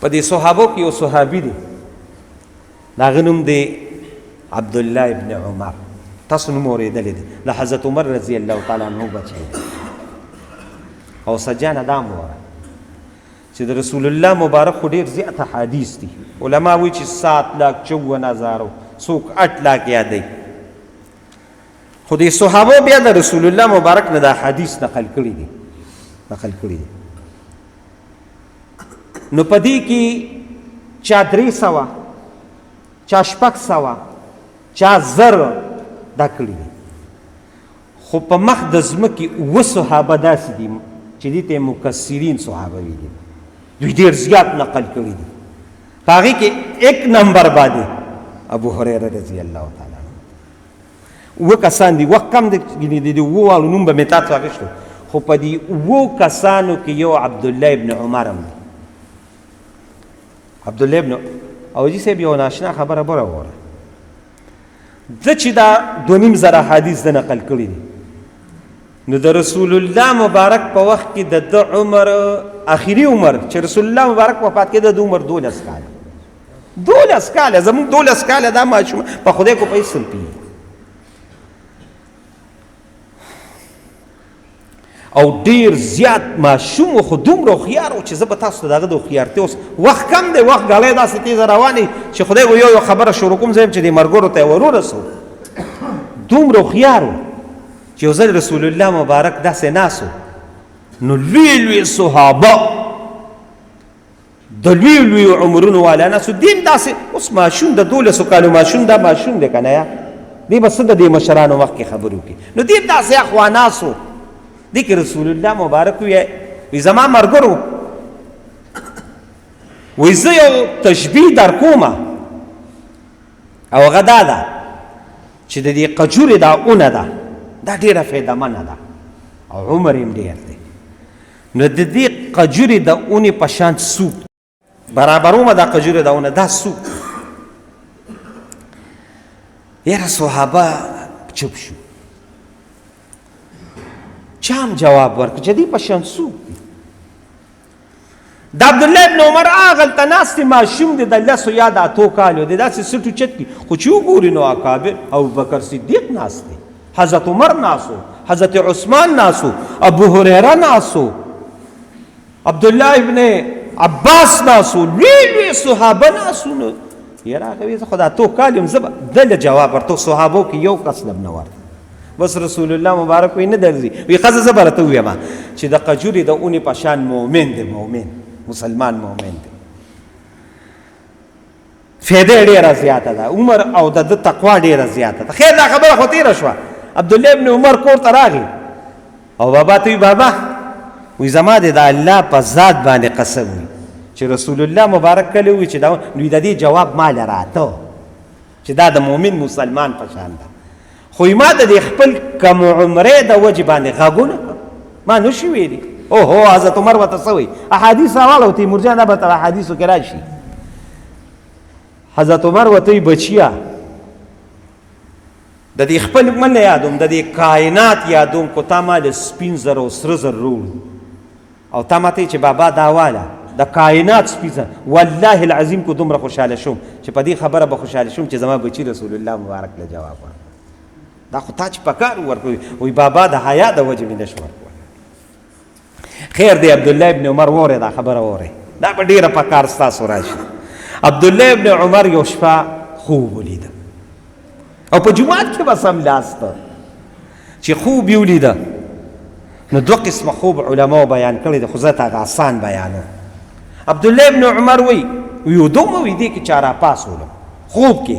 په دې صحابو کې یو صحابي دی، د هغه نوم دی عبدالله ابن عمر. تاسو نوم اورېدلی دی، د حضرت عمر رضی الله تعالی عنه بچی دی. او سجانه دا م ووایه چې د رسول الله مبارک خو ډېر زیات احادیث دي. علما وایي چې 7,54,000 څوک 8 لاک یادوي، خو دې صحابو بیا د رسول الله مبارک نه دا حدیث نقل کړي دي. نو په دې کې چا 300 چا 600 چا 1000 دا کړي دي، خو په مخ د ځمکې 7 صحابه داسې دي چې دې ته مکثرین صحابه ویلي، دوی ډېر زیات نقل کړي دي. په هغې کې 1 نمبر باندې ابو هریره رضی الله تعالی عنه. 7 کسان دي، وخت کم دی، د 7 والو نوم به مې تاسو اخیستو، خو په دې 7 کسانو کې یو عبدالله ابن عمر هم دی. عبدالله ابن او جی صاحب یو ناشنا خبره بره وره، ده چې دا 2,500 حدیث ده نقل کړي دي، نو د رسول الله مبارک په وخت کې د ده عمر آخري عمر چې رسول الله مبارک وفات کېده د عمر 12 کاله. 12 کاله زموږ 12 کاله دا ماشوم په خدای کو پیسې پیږي. او ډیر زیات ماشوم خو دومره هوښیار و چې زه به تاسو ته د هغه د هوښیارتیا اوس وخت کم دی، وخت ګړی داسې تیزه روانې چې خدای و یو خبره شروع کوم زه چې دې ملګرو ته یې ورورسو. دومره هوښیار و چې یو ځل رسول الله مبارک داسې ناست و، نو لوی لوی صحابه د لوی لوی عمرونو والا ناست و. دین داسې اوس ماشوم د 12 کالو ماشوم دا ماشوم دی که نه یا دی به څه د دې مشرانو وخت کې خبرې وکړي. نو دین داسې اخوا ناست و. دی که رسول الله مبارک وی زما ملګرو وی زه یو تشبیه در کومه او هغه دا ده چې د دې قجورې دا اونه ده دا ډېره فایدهمنه ده او عمر یې ډېر دی. نو د دې قجورې د اونې په شان سوپ برابرومه دا قجورې د اونه دا سوپ. یاره صحابه چوپ شو، چا هم جواب ورکړ چې دې په شان سوپ دی. د عبدالله ابن عمر هغلته ناست ماشوم دی د 10 یا د 8 کالو دی، داسې سټ اوچت کي، خو چې وګوري نو اکابر ابوبکر صدیق ناست دی، حضرت عمر ناست و، حضرت عثمان ناست و، ابو هریره ناست و، عبدالله ابن عباس ناست و، لوی لوی صحابه ناست و. نو یاره هغه وایي زه خو د 8 کال یم، زه به دله جواب ورته صحابو کې یو کس لم نه ورته. بس رسول الله مبارک وی نه درځي، وی ښځه زه به راته ووایم چې د قجورې د اونې په شان مؤمن دی، مؤمن مسلمان مؤمن دی. فایده ډېره زیاته ده، عمر او د ده تقوا ډېره زیاته ده. خیر دا خبره خو تېره شوه. عبدالله ابن عمر کور ته راغی او بابا ته وی بابا وی زما دې د الله په ذات باندې قسم وي چې رسول الله مبارک کله وی چې دا نو د دې جواب ما لراته چې دا د مؤمن مسلمان په شان ده. خو ما د دې خپل کم عمرې د وجې باندې غږونه ما نشي ویلي. اوهو حضرت عمر ورته څه وایي؟ احادیث راواړه تیمور جان دا به تر احادیثو کې راشي. حضرت عمر ورته وایي بچیا د دې خپل من نه یادوم، د دې کائنات یادوم، کو تا ما د سپین زر او سره زر روړ او تا ماته چې بابا دا واله د کائنات سپین زر، والله العظیم کو دومره خوشحاله شوم چې په دې خبره به خوشحاله شوم چې زما بچي رسول الله مبارک له جواب ورکړ. دا خو تا چې په کار ورکوي وایي بابا د حیا د وجې مې نشو ورکولی. خیر دی عبدالله ابن عمر وورې دا خبره وورې، دا به ډېره په کار ستاسو راشي. عبدالله ابن عمر یو شپه خوب ولیده او په جومات کې به سملاسته چې خوب یې ولیده. نو 2 قسمه خوب علماو بیان کړی دی، خو زه ته هغه آسان بیانوم. عبدالله ابن عمر وایي یو دومره وي دې کې چا راپاڅولم خوب کې،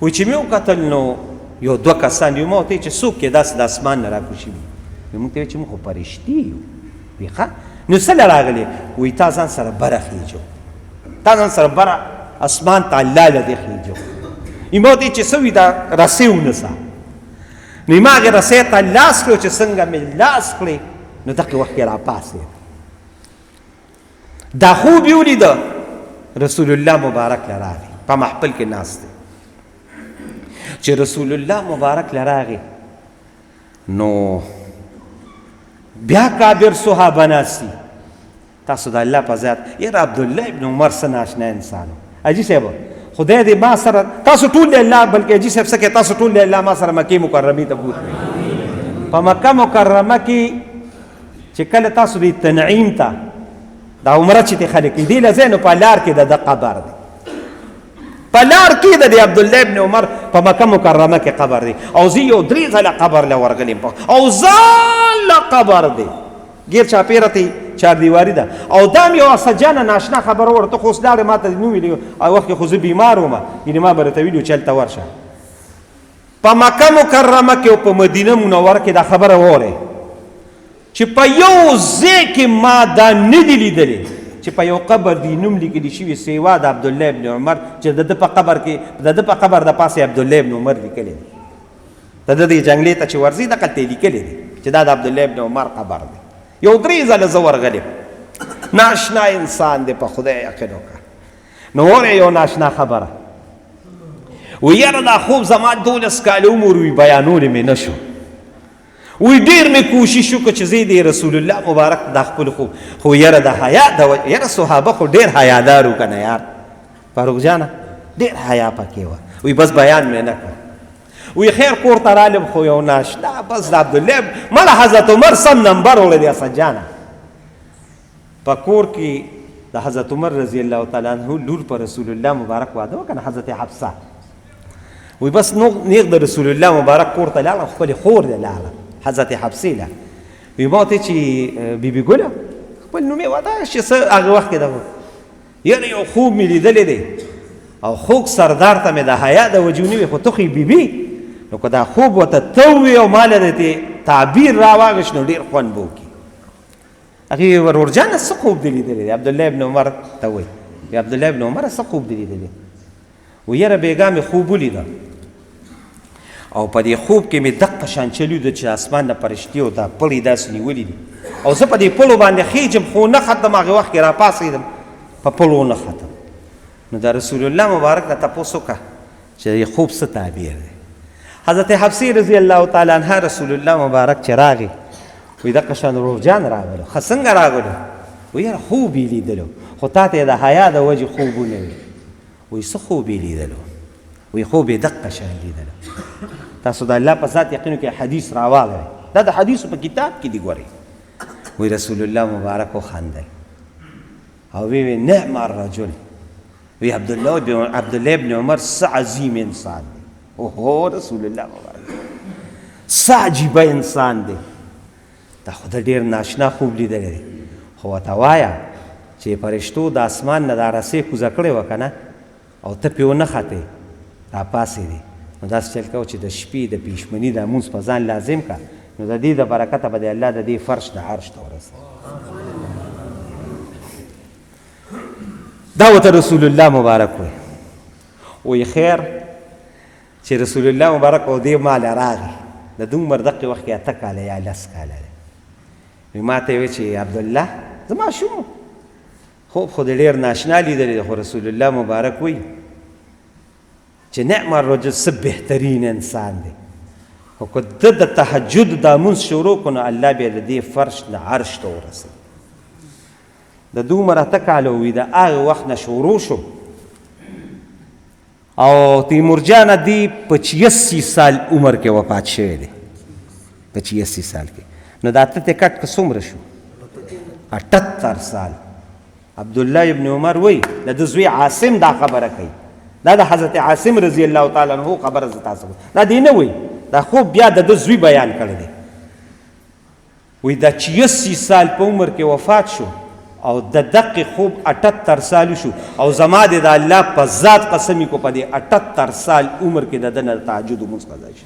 وایي چې مې وکتل نو یو 2 کسان یو. ما ورته وایي چې څوک یې داسې د اسمان نه راکوشي وي؟ موږ ته وایي چې موږ خو پرښتې یو. وایي ښه نو څه له راغلې؟ وایي تا ځان سره بره خېجو، تا ځان سره بره اسمان ته الله له دې خېجو. ما ورته وایي چې څه وي دا رسۍ ونیسه. نو ما هغې رسۍ ته لاس کړو چې څنګه مې لاس کړې نو دغې وخت کې راپاڅېد. دا خوب یې ولیده، رسول الله مبارک له راغی، په محفل کې ناست دی. چې رسول الله مبارک له راغی نو بیا کابر صحابه ناست دي، تاسو د الله په ذات یاره عبدالله ابن عمر څه ناشنا انسان و. حاجي صاحب خدای دې ما سره تاسو ټول الله بلکې حاجي صاحب څه کوي تاسو ټول الله ما سره مکې مکرمې ته بوتلئ. په مکه مکرمه کې چې کله تاسو دې تنعیم ته دا عمره چې دې خلک دې له ځای نو په لار کې د قبر دی په لار کې د عبدالله ابن عمر په مکه مکرمه کې قبر دی او زه یو 3 ځله قبر له ورغلم او ځان له قبر دی غیر چاپیره ته چاردیواري ده او دا مې یوه سجانه ناشنا خبره ورته خو اوس لاړې ما ته نه ویلي او وخت کې خو زه بیمار وم یعنې ما به راته ویلي چې هلته ورشه په مکه مکرمه کې او په مدینه منوره کې دا خبره واورئ چې په یو ځای کې ما دا نه دي لیدلې چې په یو قبر دی نوم لیکلی شوي سیوا د عبدالله ابن عمر چې د ده په قبر کې د ده په قبر د پاسې عبدالله ابن عمر لیکلی دی د ده دې جنګلې ته چې ورځي دقلته یې لیکلی دی چې دا د عبدالله ابن عمر قبر دی یو 3 ځله زه ورغلم ناشنا انسان دی په خدای یقین وکړه نو وره یو ناشنا خبره و یاره دا خوب زما 12 کاله عمر وي بیانولی مې نه شو وی ډېر مې کوشش وکړو چې زه د رسول الله مبارک دا خپل خوب خو یاره د حیا یاره صحابه خو ډېر حیادار وو که نه یار فاروق جانه ډېر حیا پکې وه وی بس بیان مې نه کړ وی خیر کور ته رالم خو یو ناشنا بس د عبدالله مله حضرت عمر سم نمبر وړی دی اسدجانه په کور کې د حضرت عمر رضی الله تعالی عنه لور په رسول الله مبارک واده وکنه حضرت حفصه وی بس نیغ د رسول الله مبارک کور ته لاړم خپلې خور دی لاړم حضرت حفصې له وی ما ورته چې بیبي ګله خپل نوم یې واده چې څه هغه وخت کې دغه یاره یو خوب مې لیدلی دی او خوږ سردار ته مې د حیا د وجې ونیوې خو ته خو بیبي نو که دا خوب ورته ته ووي او ما له دې تعبیر راواغېش نو ډېر خوند به وکړي هغې ورور جانه څه خوب دې لیدلی دی عبدالله ابن عمر ته وایي عبدالله ابن عمره څه خوب دې لیدلی و یاره بیګا مې خوب ولیده او په دې خوب کې مې دقه شان چلیو ده چې اسمان نه پرشتې او دا پړې داسې نیولي دي او زه په دې پړو باندې خیجم خو نه ختم هغې وخت کې راپاڅېدم په پړو نه ختم نو د رسول الله مبارک نه تپوس وکړه چې دې خوب څه تعبیر دی حضرت حفصې رضی الله تعالی عنها رسول الله مبارک چې راغی وی دقه شان ورور جان راغلو ښه څنګه راغلو وی یاره خوب یې لیدلو خو تا ته یې د حیا د وجې خوبونه وي وی څه خوب یې لیدلو وی خوب یې دقه شان لیدلو تاسو د الله په ذات یقینو کې حدیث راواغئ دا د حدیثو په کتاب کې دی ګورئ وی رسول الله مبارک وخندل او وی نعم الرجل وی عبدالله ابن عمر څه عظیم انسان دی اوهو رسول الله مبارک څه عجیبه انسان دی دا خو د ډېر ناشنا خوب لیدلی دی خو ورته وایه چې فرشتو د اسمان نه دا رسۍ کوزه کړې وه که نه او ته پرې ونه ختې راپاڅېدې نو داسې چل کوه چې د شپې د پیشمني د لمونځ په ځان لازم که نو د دې د برکته به د الله د دې فرش د عرش ته ورسوي دا ورته رسول الله مبارک وایي وایي خیر چې رسول الله مبارک او دې ما له راغی د دومره دقې وخت کې 8 کاله یا 10 کاله دی وی ما ته یې وایي چې عبدالله زه ماشوم خوب خو د ډېر ناشنا لیدلی دی خو رسول الله مبارک وایي چې نعم الرجل څه بهترین انسان دی خو که ده د تهجد دا مونځ شروع کړو نو الله بیا د دې فرش نه عرش ته ورسوي د دومره 8 کاله وي د هغه وخت نه شروع شو او تیمور جان دی په 86 سال عمر کې وفات شوی دی په 86 سال کې نو دا ته کټ که څومره شو 78 سال عبدالله ابن عمر وی د ده زوی عاصم دا خبره کوي دا د حضرت عاصم رضی الله تعالی عنه خبره زه تاسو دا دی نه وی دا خوب بیا د ده زوی بیان کړی دی وی دا 86 سال په عمر کې وفات شو او د دقې خوب 78 سال شو او زما د الله په ذات قسمی کو په دې 78 سال عمر کې د ده نه تهجد لمونځ قضا شي